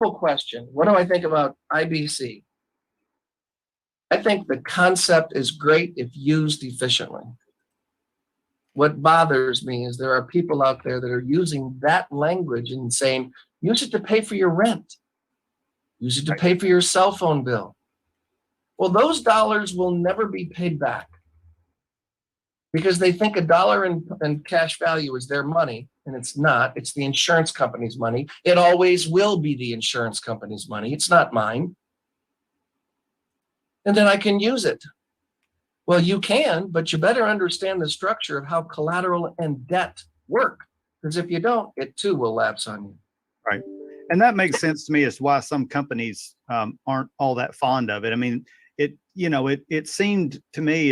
Simple question. What do I think about IBC? I think the concept is great if used efficiently. What bothers me is there are people out there that are using that language and saying, use it to pay for your rent. Use it to pay for your cell phone bill. Well, those dollars will never be paid back because they think a dollar in cash value is their money, and it's not. It's the insurance company's money. It always will be the insurance company's money. It's not mine. And then I can use it. Well, you can, but you better understand the structure of how collateral and debt work, because if you don't, it too will lapse on you. Right. And that makes sense to me as why some companies aren't all that fond of it. I mean, it seemed to me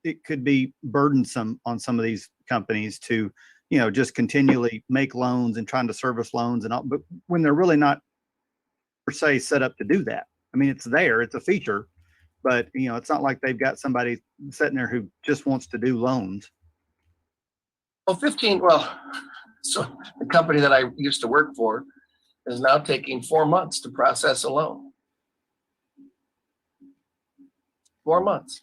it could be burdensome on some of these companies to, just continually make loans and trying to service loans and all, but when they're really not per se set up to do that. I mean, it's there, it's a feature, but it's not like they've got somebody sitting there who just wants to do loans. So the company that I used to work for is now taking 4 months to process a loan. 4 months.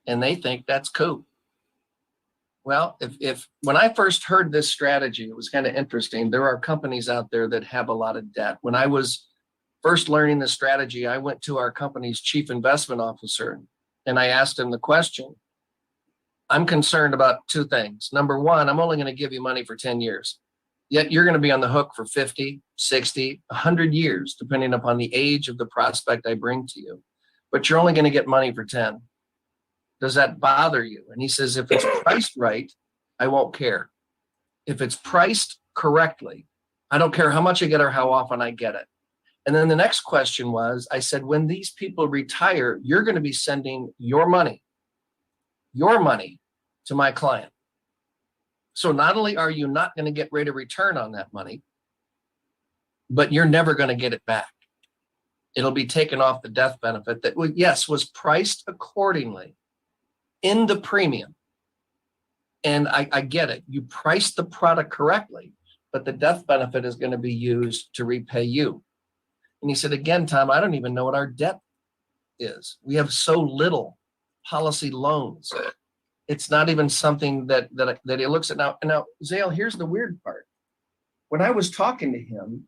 And they think that's cool. Well, if when I first heard this strategy, it was kind of interesting. There are companies out there that have a lot of debt. When I was first learning this strategy, I went to our company's chief investment officer and I asked him the question. I'm concerned about two things. Number one, I'm only going to give you money for 10 years. Yet you're going to be on the hook for 50, 60, 100 years, depending upon the age of the prospect I bring to you. But you're only going to get money for 10. Does that bother you? And he says, if it's priced right, I won't care. If it's priced correctly, I don't care how much I get or how often I get it. And then the next question was, I said, when these people retire, you're going to be sending your money to my client. So not only are you not going to get rate of return on that money, but you're never going to get it back. It'll be taken off the death benefit that, yes, was priced accordingly in the premium. And I get it. You priced the product correctly, but the death benefit is going to be used to repay you. And he said, again, Tom, I don't even know what our debt is. We have so little policy loans. It's not even something that he looks at now. Now, Zale, here's the weird part. When I was talking to him,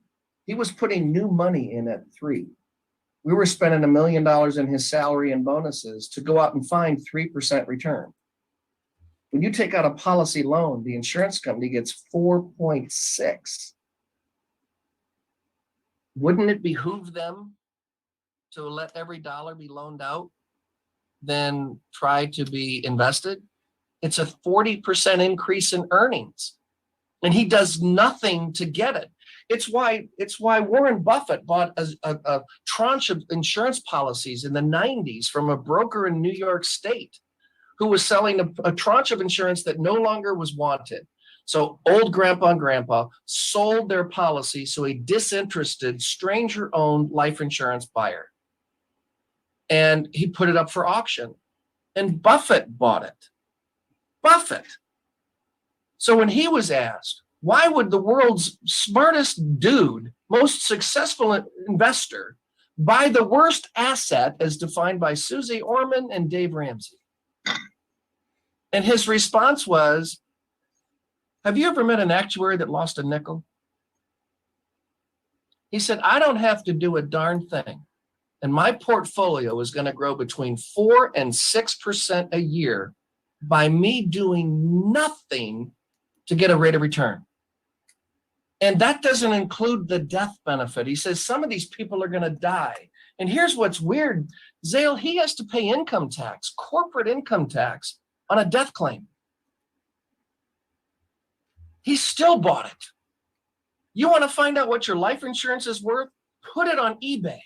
he was putting new money in at 3. We were spending $1 million in his salary and bonuses to go out and find 3% return. When you take out a policy loan, the insurance company gets 4.6. Wouldn't it behoove them to let every dollar be loaned out than try to be invested? It's a 40% increase in earnings, and he does nothing to get it. It's why Warren Buffett bought a tranche of insurance policies in the 90s from a broker in New York State who was selling a tranche of insurance that no longer was wanted. So old grandpa and grandpa sold their policy to a disinterested, stranger-owned life insurance buyer. And he put it up for auction. And Buffett bought it. Buffett. So when he was asked, why would the world's smartest dude, most successful investor, buy the worst asset as defined by Susie Orman and Dave Ramsey? And his response was, have you ever met an actuary that lost a nickel? He said, I don't have to do a darn thing. And my portfolio is going to grow between 4 and 6% a year by me doing nothing to get a rate of return. And that doesn't include the death benefit. He says some of these people are going to die. And here's what's weird. Zale, he has to pay income tax, corporate income tax on a death claim. He still bought it. You want to find out what your life insurance is worth? Put it on eBay.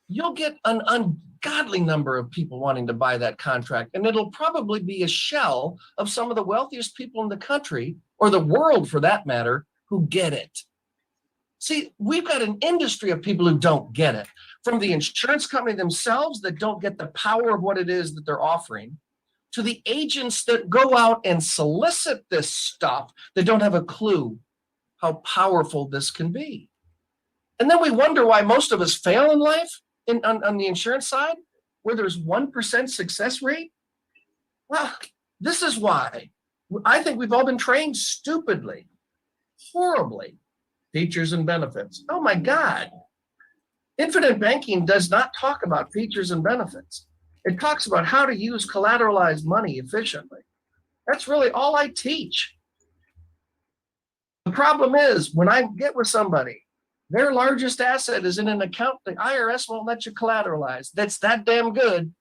You'll get an ungodly number of people wanting to buy that contract, and it'll probably be a shell of some of the wealthiest people in the country, or the world for that matter, who get it. See, we've got an industry of people who don't get it, from the insurance company themselves that don't get the power of what it is that they're offering, to the agents that go out and solicit this stuff that don't have a clue how powerful this can be. And then we wonder why most of us fail in life on the insurance side, where there's 1% success rate. Well, this is why. I think we've all been trained stupidly, horribly. Features and benefits. Oh my God. Infinite banking does not talk about features and benefits. It talks about how to use collateralized money efficiently. That's really all I teach. The problem is when I get with somebody, their largest asset is in an account the IRS won't let you collateralize. That's that damn good,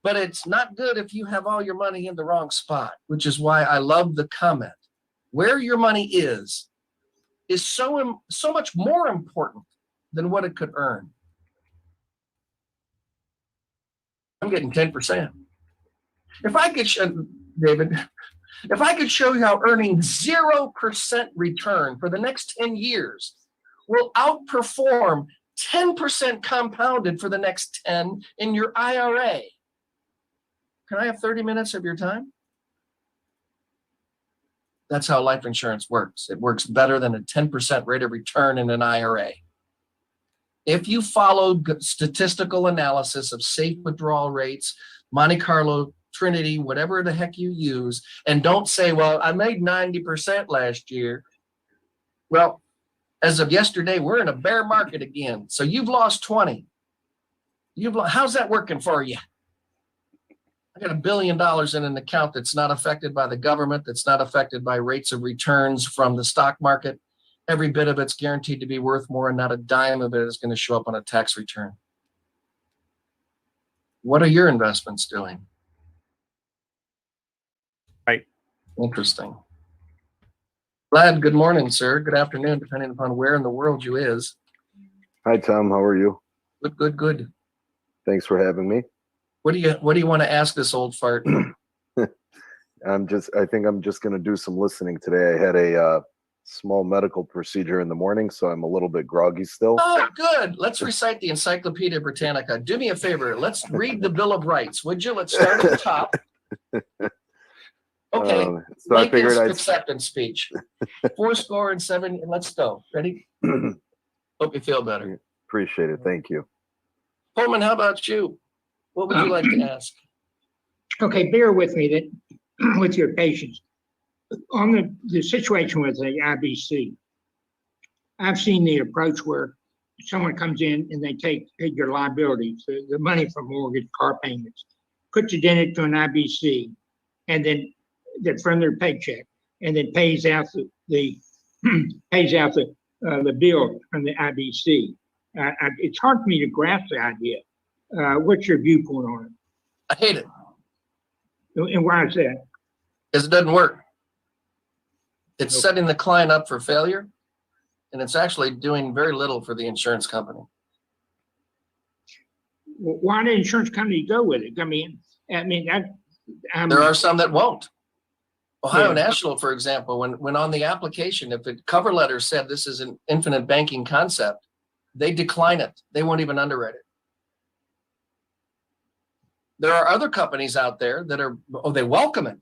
but it's not good if you have all your money in the wrong spot, which is why I love the comment. Where your money is so much more important than what it could earn. I'm getting 10%. If I could, David, if I could show you how earning 0% return for the next 10 years will outperform 10% compounded for the next 10 in your IRA. Can I have 30 minutes of your time? That's how life insurance works. It works better than a 10% rate of return in an IRA. If you follow statistical analysis of safe withdrawal rates, Monte Carlo, Trinity, whatever the heck you use, and don't say, well, I made 90% last year. Well, as of yesterday, we're in a bear market again. So you've lost 20. How's that working for you? I got $1 billion in an account that's not affected by the government, that's not affected by rates of returns from the stock market. Every bit of it's guaranteed to be worth more, and not a dime of it is going to show up on a tax return. What are your investments doing? Right. Interesting. Vlad, good morning, sir. Good afternoon, depending upon where in the world you is. Hi, Tom. How are you? Good. Thanks for having me. What do you want to ask this old fart? I think I'm just going to do some listening today. I had a small medical procedure in the morning, so I'm a little bit groggy still. Oh, good. Let's recite the Encyclopedia Britannica. Do me a favor. Let's read the Bill of Rights, would you? Let's start at the top. Okay. So I figured I'd acceptance speech. 407. Let's go. Ready? Hope you feel better. Appreciate it. Thank you. Coleman, how about you? What would you like to ask? Okay, bear with me that with your patience. On the situation with the IBC, I've seen the approach where someone comes in and they take your liabilities, the money for mortgage, car payments, puts it in it to an IBC, and then from their paycheck, and then pays out the bill from the IBC. It's hard for me to grasp the idea. What's your viewpoint on it? I hate it. And why is that? Because it doesn't work. It's setting the client up for failure, and it's actually doing very little for the insurance company. Why did insurance company go with it? I mean, there are some that won't. Ohio National, for example, when on the application, if the cover letter said this is an infinite banking concept, they decline it. They won't even underwrite it. There are other companies out there that they welcome it,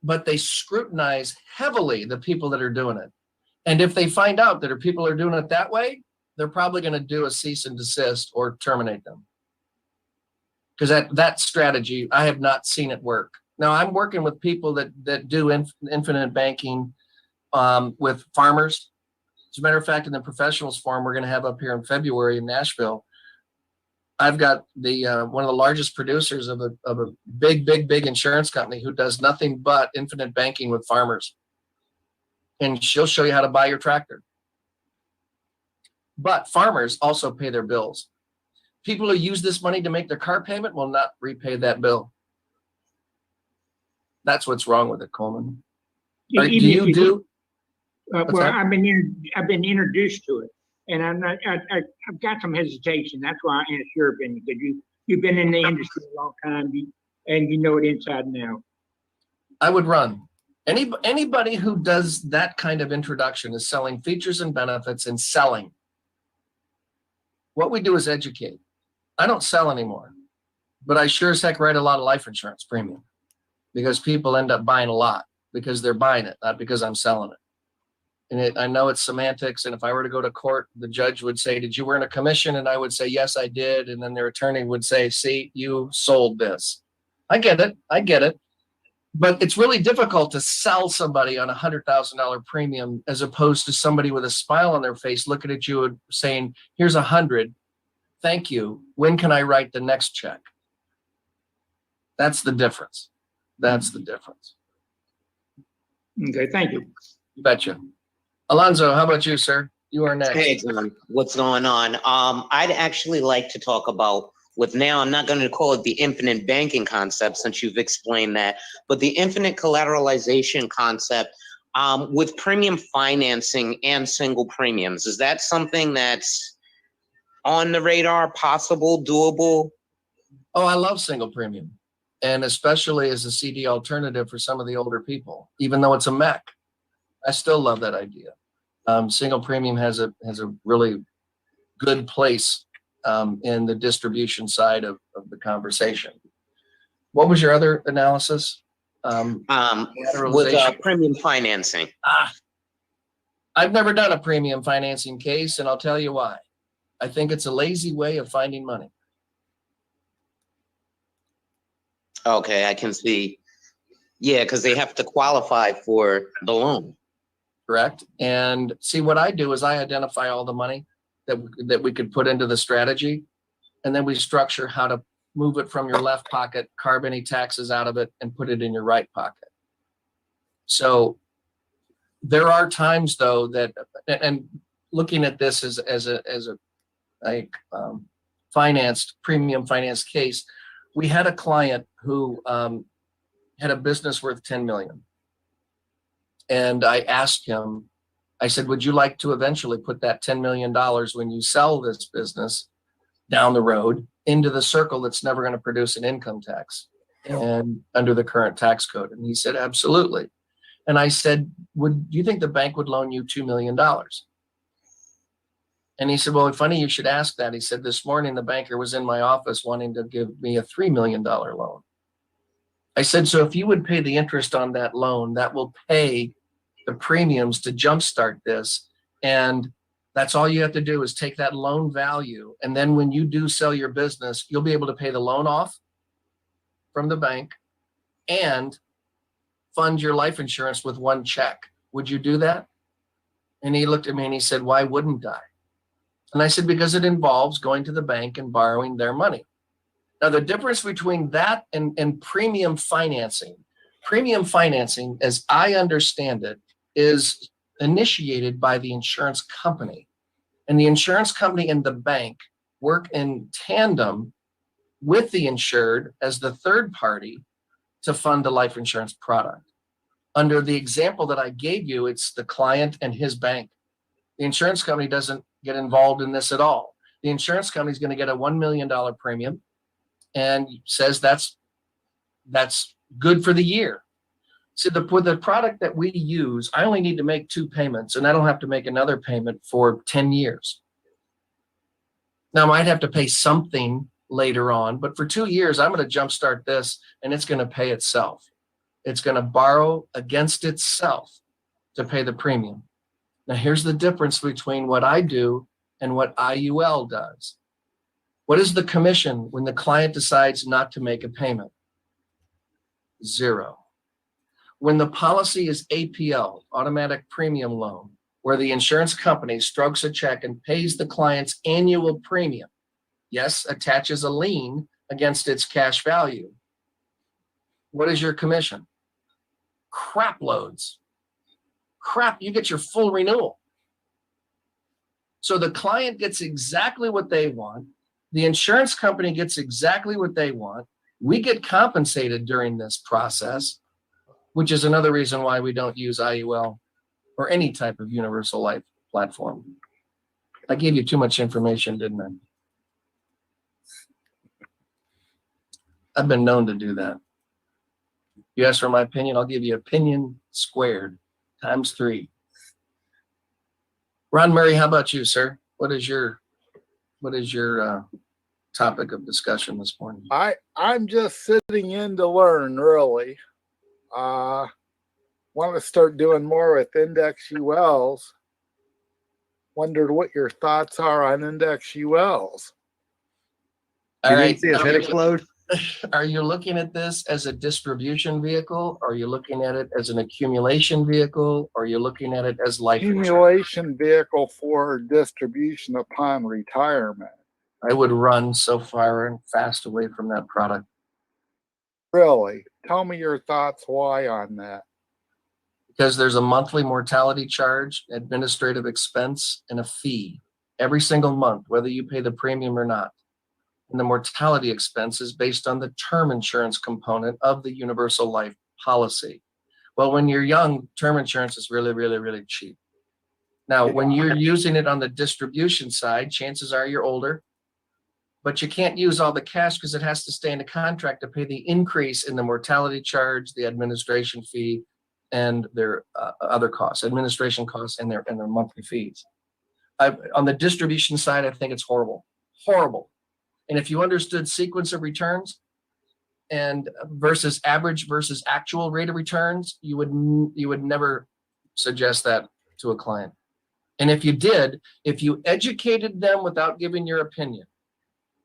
but they scrutinize heavily the people that are doing it. And if they find out that people are doing it that way, they're probably going to do a cease and desist or terminate them. Because that strategy, I have not seen it work. Now, I'm working with people that do infinite banking with farmers. As a matter of fact, in the professionals forum we're going to have up here in February in Nashville, I've got one of the largest producers of a big insurance company who does nothing but infinite banking with farmers. And she'll show you how to buy your tractor. But farmers also pay their bills. People who use this money to make their car payment will not repay that bill. That's what's wrong with it, Coleman. Well, I've been introduced to it, and I've got some hesitation. That's why I asked your opinion, because you've been in the industry a long time, and you know it inside and out. I would run. Anybody who does that kind of introduction is selling features and benefits and selling. What we do is educate. I don't sell anymore, but I sure as heck write a lot of life insurance premium because people end up buying a lot because they're buying it, not because I'm selling it. And I know it's semantics. And if I were to go to court, the judge would say, did you earn a commission? And I would say, yes, I did. And then their attorney would say, see, you sold this. I get it. I get it. But it's really difficult to sell somebody on $100,000 premium as opposed to somebody with a smile on their face looking at you and saying, here's 100. Thank you. When can I write the next check? That's the difference. That's the difference. Okay, thank you. You betcha. Alonzo, how about you, sir? You are next. Hey, John, what's going on? I'd actually like to talk about I'm not going to call it the infinite banking concept since you've explained that, but the infinite collateralization concept with premium financing and single premiums. Is that something that's on the radar, possible, doable? Oh, I love single premium. And especially as a CD alternative for some of the older people, even though it's a mech, I still love that idea. Single premium has a really good place in the distribution side of the conversation. What was your other analysis? With Collateralization. premium financing. I've never done a premium financing case, and I'll tell you why. I think it's a lazy way of finding money. Okay, I can see. Yeah, because they have to qualify for the loan. Correct. And see, what I do is I identify all the money that we could put into the strategy, and then we structure how to move it from your left pocket, carve any taxes out of it, and put it in your right pocket. So there are times, though, that, and looking at this as a financed premium finance case, we had a client who had a business worth 10 million. And I asked him, I said, would you like to eventually put that $10 million when you sell this business down the road into the circle that's never going to produce an income tax and under the current tax code? And he said, absolutely. And I said, do you think the bank would loan you $2 million? And he said, well, funny you should ask that. He said, this morning the banker was in my office wanting to give me a $3 million loan. I said, so if you would pay the interest on that loan, that will pay the premiums to jumpstart this. And that's all you have to do is take that loan value. And then when you do sell your business, you'll be able to pay the loan off from the bank and fund your life insurance with one check. Would you do that? And he looked at me and he said, why wouldn't I? And I said, because it involves going to the bank and borrowing their money. Now, the difference between that and premium financing, as I understand it, is initiated by the insurance company. And the insurance company and the bank work in tandem with the insured as the third party to fund the life insurance product. Under the example that I gave you, it's the client and his bank. The insurance company doesn't get involved in this at all. The insurance company is going to get a $1 million premium and says that's good for the year. So with the product that we use, I only need to make 2 payments and I don't have to make another payment for 10 years. Now I might have to pay something later on, but for 2 years, I'm going to jumpstart this and it's going to pay itself. It's going to borrow against itself to pay the premium. Now here's the difference between what I do and what IUL does. What is the commission when the client decides not to make a payment? 0. When the policy is APL, automatic premium loan, where the insurance company strokes a check and pays the client's annual premium, yes, attaches a lien against its cash value. What is your commission? Crap loads. Crap, you get your full renewal. So the client gets exactly what they want. The insurance company gets exactly what they want. We get compensated during this process, which is another reason why we don't use IUL or any type of universal life platform. I gave you too much information, didn't I? I've been known to do that. You ask for my opinion, I'll give you opinion squared times 3. Ron Murray, how about you, sir? What is your topic of discussion this morning? I'm just sitting in to learn, really. want to start doing more with index ULs. Wondered what your thoughts are on index ULs. All You right. didn't see his head explode? Are you looking at this as a distribution vehicle? Are you looking at it as an accumulation vehicle? Or are you looking at it as life insurance? Accumulation vehicle for distribution upon retirement. I would run so far and fast away from that product. Really? Tell me your thoughts why on that. Because there's a monthly mortality charge, administrative expense, and a fee every single month, whether you pay the premium or not. And the mortality expense is based on the term insurance component of the universal life policy. Well, when you're young, term insurance is really, really, really cheap. Now, when you're using it on the distribution side, chances are you're older, but you can't use all the cash because it has to stay in the contract to pay the increase in the mortality charge, the administration fee, and their other costs, administration costs, and their monthly fees. On the distribution side, I think it's horrible, horrible. And if you understood sequence of returns and versus average versus actual rate of returns, you would never suggest that to a client. And if you did, if you educated them without giving your opinion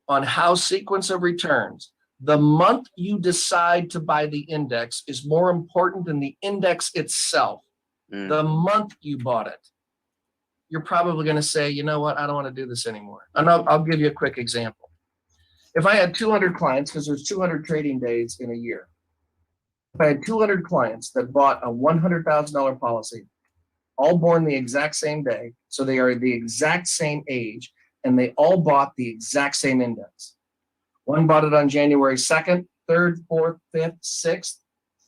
on how sequence of returns, the month you decide to buy the index is more important than the index itself. The month you bought it, you're probably going to say, you know what, I don't want to do this anymore. And I'll give you a quick example. If I had 200 clients, because there's 200 trading days in a year, if I had 200 clients that bought a $100,000 policy, all born the exact same day, so they are the exact same age, and they all bought the exact same index. One bought it on January 2nd, 3rd, 4th, 5th, 6th,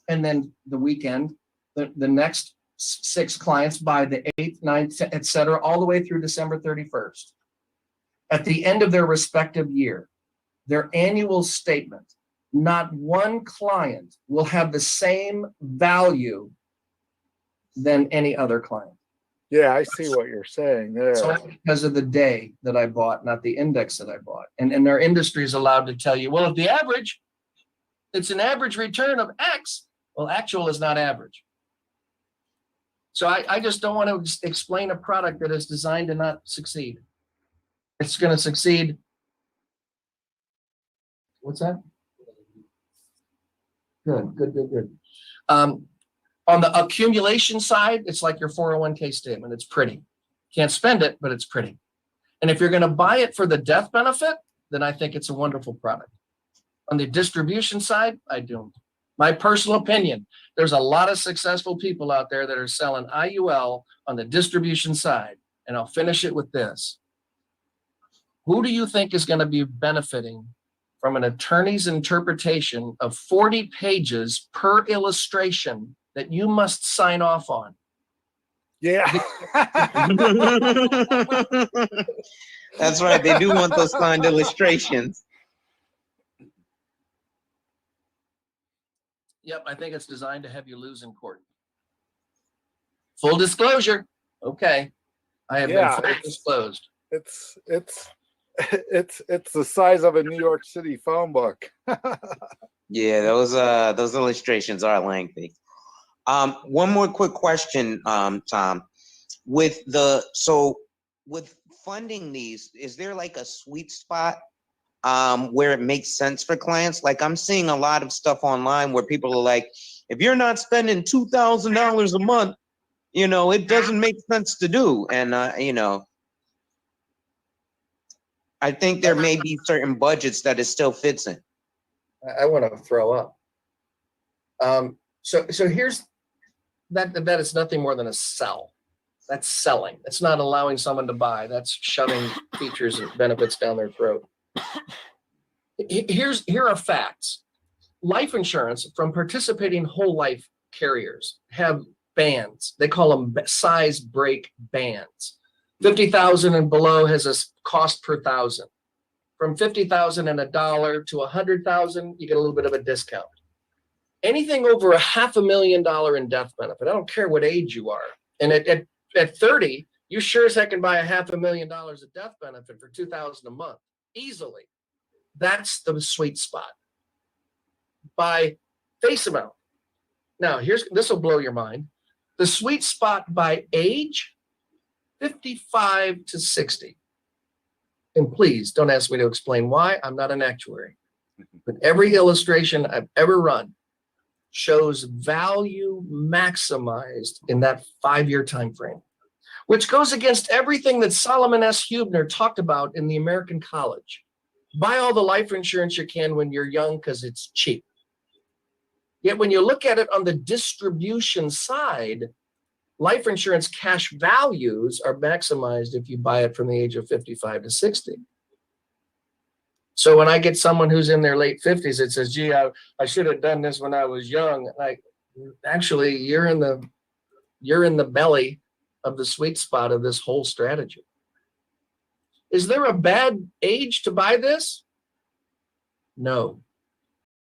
and then the weekend, the next 6 clients buy the 8th, 9th, et cetera, all the way through December 31st. At the end of their respective year, their annual statement, not one client will have the same value than any other client. Yeah, I see what you're saying there. So because of the day that I bought, not the index that I bought. And our industry is allowed to tell you, well, if the average, it's an average return of X, well, actual is not average. So I just don't want to explain a product that is designed to not succeed. It's going to succeed. What's that? Good. On the accumulation side, it's like your 401k statement. It's pretty. Can't spend it, but it's pretty. And if you're going to buy it for the death benefit, then I think it's a wonderful product. On the distribution side, I don't. My personal opinion, there's a lot of successful people out there that are selling IUL on the distribution side. And I'll finish it with this. Who do you think is going to be benefiting from an attorney's interpretation of 40 pages per illustration that you must sign off on? Yeah. That's right. They do want those signed illustrations. Yep, I think it's designed to have you lose in court. Full disclosure. Okay. I have Yeah, been fully disclosed. It's the size of a New York City phone book. Yeah, those illustrations are lengthy. One more quick question, Tom. With funding these, is there like a sweet spot where it makes sense for clients? Like I'm seeing a lot of stuff online where people are like, if you're not spending $2,000 a month, it doesn't make sense to do. And I think there may be certain budgets that it still fits in. I want to throw up. So here's that is nothing more than a sell. That's selling. It's not allowing someone to buy. That's shoving features and benefits down their throat. Here are facts. Life insurance from participating whole life carriers have bands. They call them size break bands. 50,000 and below has a cost per thousand. From 50,000 and $1 to 100,000, you get a little bit of a discount. Anything over $500,000 in death benefit, I don't care what age you are. And at 30, you sure as heck can buy $500,000 of death benefit for $2,000 a month easily. That's the sweet spot. By face amount. Now, this will blow your mind. The sweet spot by age, 55 to 60. And please don't ask me to explain why. I'm not an actuary. But every illustration I've ever run shows value maximized in that 5-year time frame, which goes against everything that Solomon S. Huebner talked about in the American College. Buy all the life insurance you can when you're young because it's cheap. Yet when you look at it on the distribution side, life insurance cash values are maximized if you buy it from the age of 55 to 60. So when I get someone who's in their late 50s that says, gee, I should have done this when I was young, like, actually, you're in the belly of the sweet spot of this whole strategy. Is there a bad age to buy this? No.